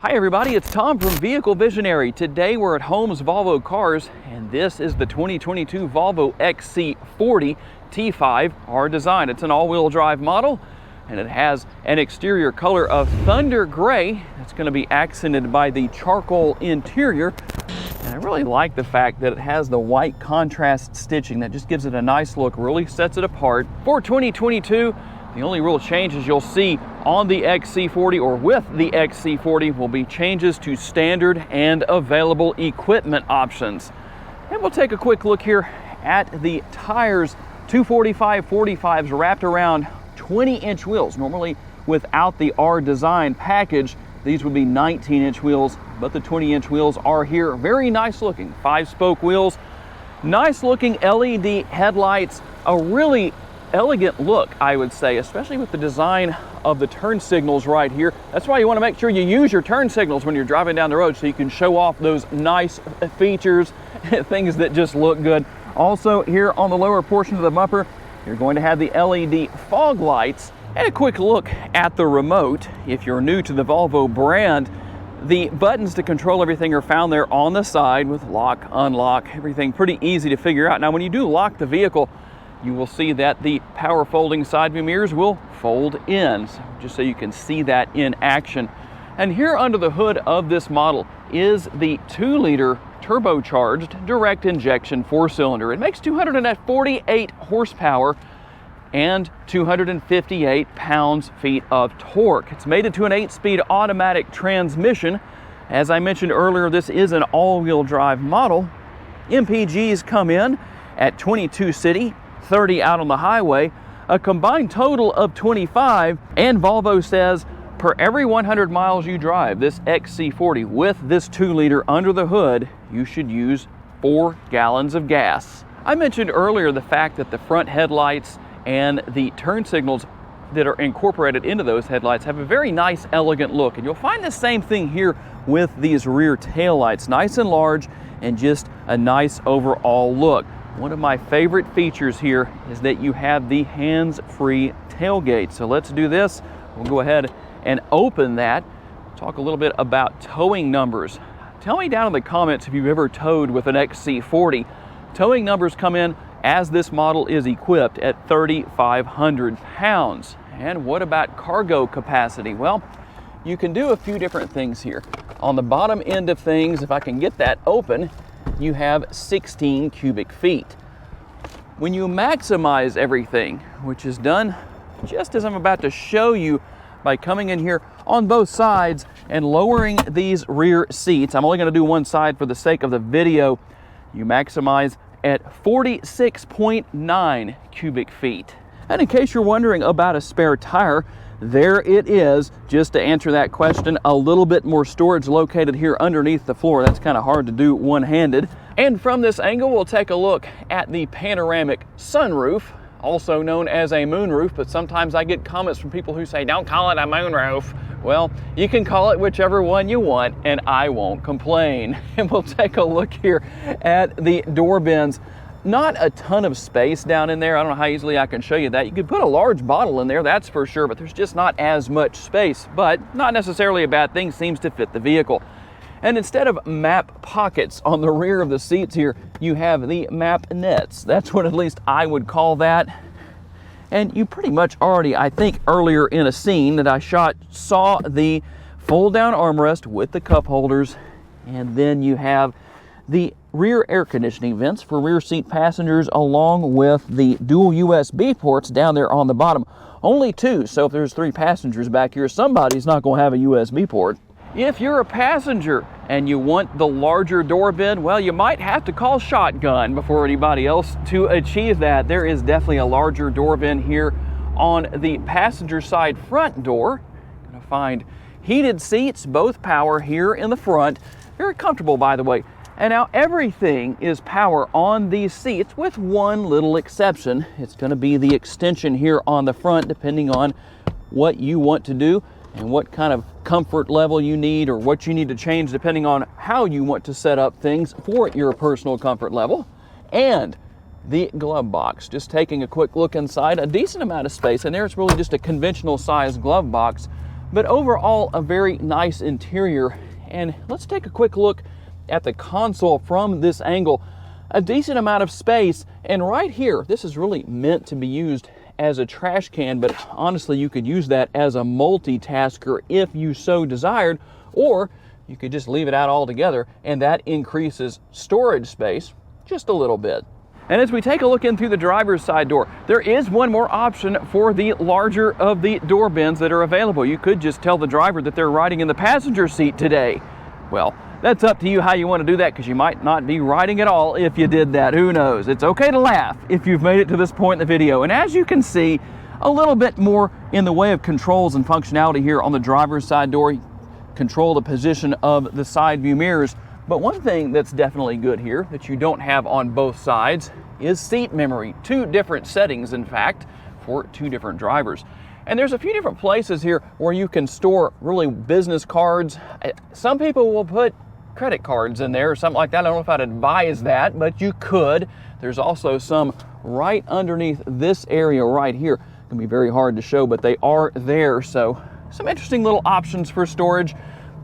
Hi everybody, it's Tom from Vehicle Visionary. Today we're at Holmes Volvo Cars, and this is the 2022 Volvo XC40 T5 R-Design. It's an all-wheel drive model, and it has an exterior color of thunder gray that's going to be accented by the charcoal interior. And I really like the fact that it has the white contrast stitching that just gives it a nice look, really sets it apart. For 2022, the only real changes you'll see on the XC40 or with the XC40 will be changes to standard and available equipment options. And we'll take a quick look here at the tires. 245/45s wrapped around 20-inch wheels. Normally without the R-Design package, these would be 19-inch wheels, but the 20-inch wheels are here. Very nice looking 5-spoke wheels, nice looking LED headlights, a really elegant look, I would say, especially with the design of the turn signals right here. That's why you want to make sure you use your turn signals when you're driving down the road, so you can show off those nice features, things that just look good. Also, here on the lower portion of the bumper, you're going to have the LED fog lights. And a quick look at the remote. If you're new to the Volvo brand, the buttons to control everything are found there on the side with lock, unlock, everything pretty easy to figure out. Now, when you do lock the vehicle, you will see that the power folding side view mirrors will fold in, just so you can see that in action. And here under the hood of this model is the 2-liter turbocharged direct injection 4-cylinder. It makes 248 horsepower and 258 pounds-feet of torque. It's mated to an 8-speed automatic transmission. As I mentioned earlier, this is an all-wheel drive model. MPGs come in at 22 city, 30 out on the highway, a combined total of 25, and Volvo says per every 100 miles you drive this XC40 with this 2-liter under the hood, you should use 4 gallons of gas. I mentioned earlier the fact that the front headlights and the turn signals that are incorporated into those headlights have a very nice, elegant look. And you'll find the same thing here with these rear taillights, nice and large and just a nice overall look. One of my favorite features here is that you have the hands-free tailgate. So let's do this. We'll go ahead and open that. Talk a little bit about towing numbers. Tell me down in the comments if you've ever towed with an XC40. Towing numbers come in as this model is equipped at 3,500 pounds. And what about cargo capacity? Well, you can do a few different things here. On the bottom end of things, if I can get that open, you have 16 cubic feet. When you maximize everything, which is done just as I'm about to show you by coming in here on both sides and lowering these rear seats, I'm only going to do one side for the sake of the video, you maximize at 46.9 cubic feet. And in case you're wondering about a spare tire, there it is. Just to answer that question, a little bit more storage located here underneath the floor. That's kind of hard to do one-handed. And from this angle, we'll take a look at the panoramic sunroof, also known as a moonroof, but sometimes I get comments from people who say, don't call it a moonroof. Well, you can call it whichever one you want, and I won't complain. And we'll take a look here at the door bins. Not a ton of space down in there. I don't know how easily I can show you that. You could put a large bottle in there, that's for sure, but there's just not as much space. But not necessarily a bad thing, seems to fit the vehicle. And instead of map pockets on the rear of the seats here, you have the map nets. That's what at least I would call that. And you pretty much already, I think earlier in a scene that I shot, saw the fold-down armrest with the cup holders. And then you have the rear air conditioning vents for rear seat passengers, along with the dual USB ports down there on the bottom. Only 2, so if there's 3 passengers back here, somebody's not going to have a USB port. If you're a passenger and you want the larger door bin, well, you might have to call shotgun before anybody else to achieve that. There is definitely a larger door bin here on the passenger side front door. You're going to find heated seats, both power here in the front. Very comfortable, by the way. And now everything is power on these seats with one little exception. It's going to be the extension here on the front, depending on what you want to do and what kind of comfort level you need, or what you need to change depending on how you want to set up things for your personal comfort level. And the glove box, just taking a quick look inside, a decent amount of space in there. It's really just a conventional size glove box, But overall, a very nice interior. And let's take a quick look at the console from this angle. A decent amount of space, and right here, this is really meant to be used as a trash can, but honestly, you could use that as a multitasker if you so desired, or you could just leave it out altogether, and that increases storage space just a little bit. And as we take a look in through the driver's side door, there is one more option for the larger of the door bins that are available. You could just tell the driver that they're riding in the passenger seat today. Well, that's up to you how you want to do that, because you might not be riding at all if you did that. Who knows? It's okay to laugh if you've made it to this point in the video. And as you can see, a little bit more in the way of controls and functionality here on the driver's side door. You control the position of the side view mirrors. But one thing that's definitely good here that you don't have on both sides is seat memory. 2 different settings, in fact, for 2 different drivers. And there's a few different places here where you can store really business cards. Some people will put credit cards in there or something like that. I don't know if I'd advise that, but you could. There's also some right underneath this area right here. It can be very hard to show, but they are there. So some interesting little options for storage.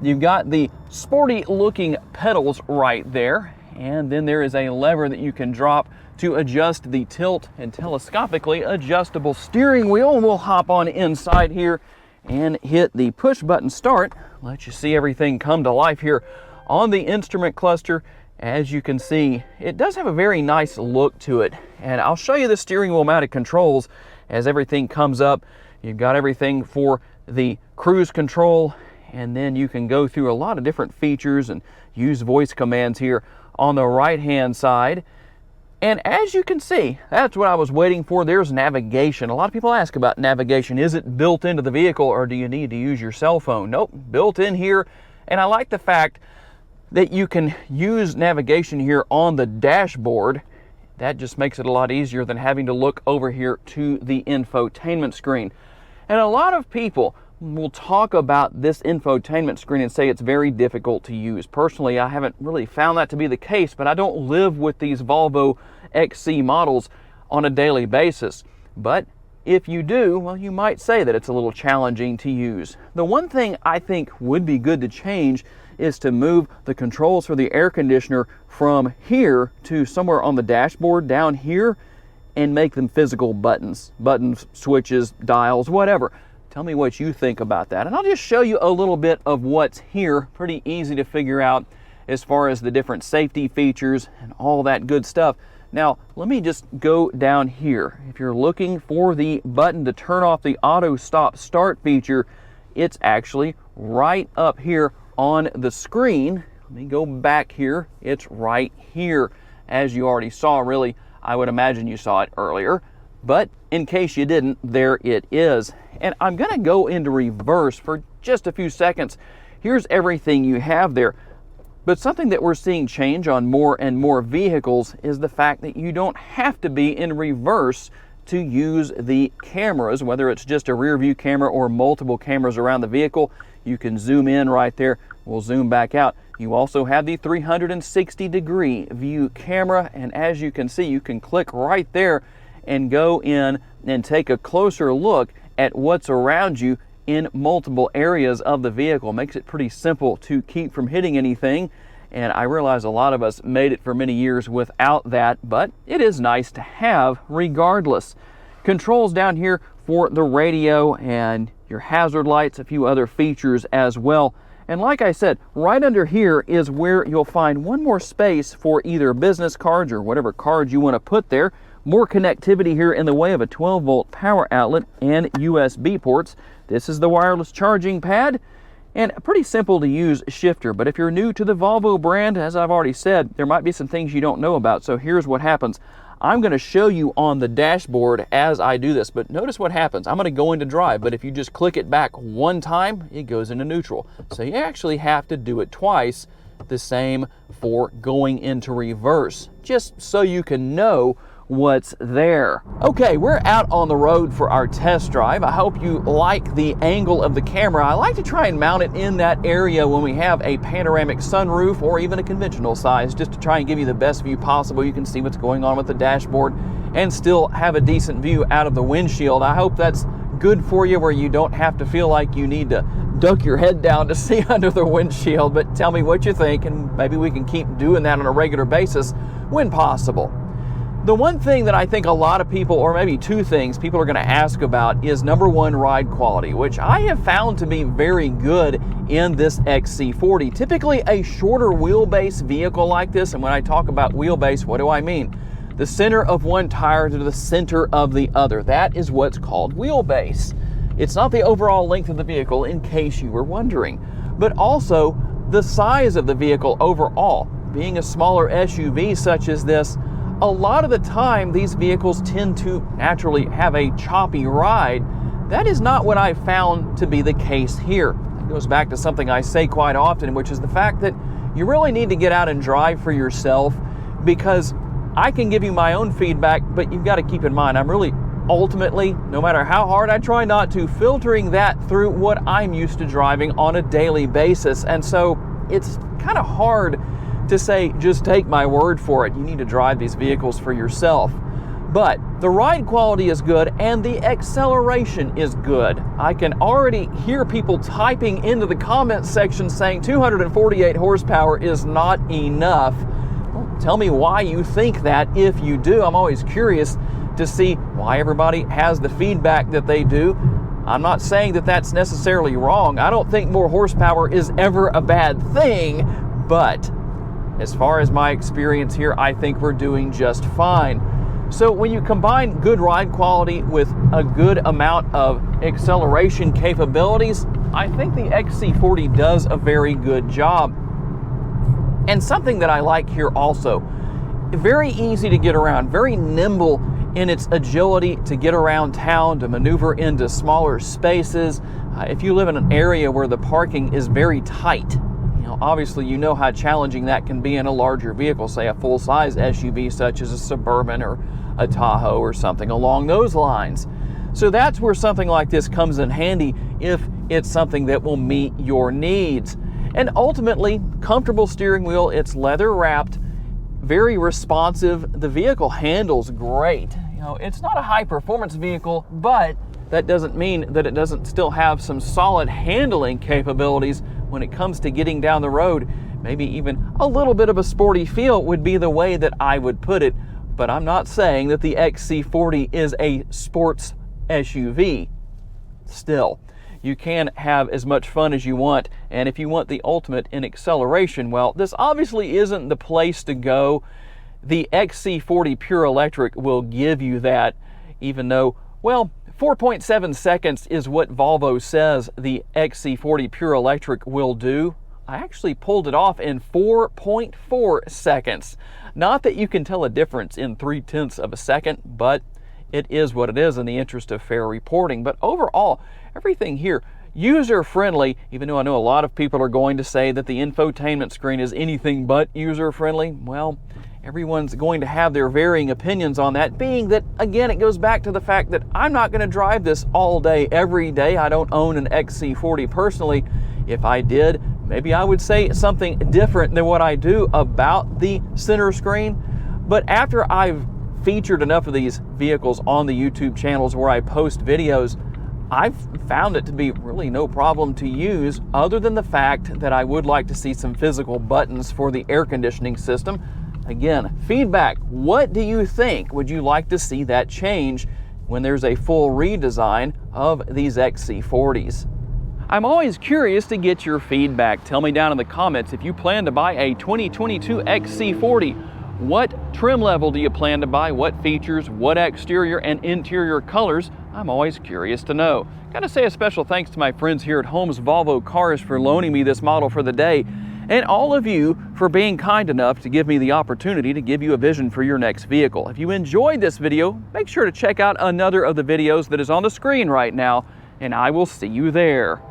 You've got the sporty looking pedals right there, and then there is a lever that you can drop to adjust the tilt and telescopically adjustable steering wheel. And we'll hop on inside here and hit the push button start. Let you see everything come to life here on the instrument cluster. As you can see, it does have a very nice look to it, and I'll show you the steering wheel mounted controls as everything comes up. You've got everything for the cruise control, and then you can go through a lot of different features and use voice commands here on the right hand side. And as you can see, that's what I was waiting for. There's navigation. A lot of people ask about navigation. Is it built into the vehicle, or do you need to use your cell phone? Nope, built in here. And I like the fact that you can use navigation here on the dashboard. That just makes it a lot easier than having to look over here to the infotainment screen. And a lot of people will talk about this infotainment screen and say it's very difficult to use. Personally, I haven't really found that to be the case, but I don't live with these Volvo XC models on a daily basis. But if you do, well, you might say that it's a little challenging to use. The one thing I think would be good to change is to move the controls for the air conditioner from here to somewhere on the dashboard down here and make them physical buttons, switches, dials, whatever. Tell me what you think about that. And I'll just show you a little bit of what's here. Pretty easy to figure out as far as the different safety features and all that good stuff. Now, let me just go down here. If you're looking for the button to turn off the auto stop start feature, it's actually right up here on the screen. Let me go back here. It's right here. As you already saw, really, I would imagine you saw it earlier. But in case you didn't, there it is. And I'm gonna go into reverse for just a few seconds. Here's everything you have there. But something that we're seeing change on more and more vehicles is the fact that you don't have to be in reverse to use the cameras, whether it's just a rear view camera or multiple cameras around the vehicle. You can zoom in right there. We'll zoom back out. You also have the 360-degree view camera, and as you can see, you can click right there and go in and take a closer look at what's around you in multiple areas of the vehicle. Makes it pretty simple to keep from hitting anything, and I realize a lot of us made it for many years without that, but it is nice to have regardless. Controls down here for the radio and your hazard lights, a few other features as well. And like I said, right under here is where you'll find one more space for either business cards or whatever cards you want to put there. More connectivity here in the way of a 12-volt power outlet and USB ports. This is the wireless charging pad and a pretty simple to use shifter. But if you're new to the Volvo brand, as I've already said, there might be some things you don't know about. So here's what happens. I'm going to show you on the dashboard as I do this, but notice what happens. I'm going to go into drive, but if you just click it back one time, it goes into neutral. So you actually have to do it twice. The same for going into reverse, just so you can know what's there. Okay, we're out on the road for our test drive. I hope you like the angle of the camera. I like to try and mount it in that area when we have a panoramic sunroof or even a conventional size, just to try and give you the best view possible. You can see what's going on with the dashboard and still have a decent view out of the windshield. I hope that's good for you where you don't have to feel like you need to duck your head down to see under the windshield. But tell me what you think, and maybe we can keep doing that on a regular basis when possible. The one thing that I think a lot of people, or maybe two things people are going to ask about, is number one, ride quality, which I have found to be very good in this XC40. Typically a shorter wheelbase vehicle like this, and when I talk about wheelbase, what do I mean? The center of one tire to the center of the other. That is what's called wheelbase. It's not the overall length of the vehicle, in case you were wondering, but also the size of the vehicle overall. Being a smaller SUV such as this, a lot of the time these vehicles tend to naturally have a choppy ride. That is not what I found to be the case here. It goes back to something I say quite often, which is the fact that you really need to get out and drive for yourself, because I can give you my own feedback, but you've got to keep in mind, I'm really ultimately, no matter how hard I try not to, filtering that through what I'm used to driving on a daily basis. And so it's kind of hard to say, just take my word for it. You need to drive these vehicles for yourself. But the ride quality is good and the acceleration is good. I can already hear people typing into the comments section saying 248 horsepower is not enough. Well, tell me why you think that if you do. I'm always curious to see why everybody has the feedback that they do. I'm not saying that that's necessarily wrong. I don't think more horsepower is ever a bad thing, but as far as my experience here, I think we're doing just fine. So when you combine good ride quality with a good amount of acceleration capabilities, I think the XC40 does a very good job. And something that I like here also, very easy to get around, very nimble in its agility to get around town, to maneuver into smaller spaces. If you live in an area where the parking is very tight, obviously you know how challenging that can be in a larger vehicle, say a full-size SUV such as a Suburban or a Tahoe or something along those lines. So that's where something like this comes in handy if it's something that will meet your needs. And ultimately, comfortable steering wheel, it's leather wrapped, very responsive. The vehicle handles great. It's not a high performance vehicle, but that doesn't mean that it doesn't still have some solid handling capabilities when it comes to getting down the road. Maybe even a little bit of a sporty feel would be the way that I would put it. But I'm not saying that the XC40 is a sports SUV. Still, you can have as much fun as you want, and if you want the ultimate in acceleration, well, this obviously isn't the place to go. The XC40 Pure Electric will give you that, even though, well, 4.7 seconds is what Volvo says the XC40 Pure Electric will do. I actually pulled it off in 4.4 seconds. Not that you can tell a difference in 0.3 of a second, but it is what it is in the interest of fair reporting. But overall, everything here, user-friendly, even though I know a lot of people are going to say that the infotainment screen is anything but user-friendly. Well, everyone's going to have their varying opinions on that, being that, again, it goes back to the fact that I'm not going to drive this all day, every day. I don't own an XC40 personally. If I did, maybe I would say something different than what I do about the center screen. But after I've featured enough of these vehicles on the YouTube channels where I post videos, I've found it to be really no problem to use, other than the fact that I would like to see some physical buttons for the air conditioning system. Again, feedback. What do you think? Would you like to see that change when there's a full redesign of these XC40s? I'm always curious to get your feedback. Tell me down in the comments if you plan to buy a 2022 XC40. What trim level do you plan to buy? What features? What exterior and interior colors? I'm always curious to know. Gotta say a special thanks to my friends here at Holmes Volvo Cars for loaning me this model for the day, and all of you for being kind enough to give me the opportunity to give you a vision for your next vehicle. If you enjoyed this video, make sure to check out another of the videos that is on the screen right now, and I will see you there.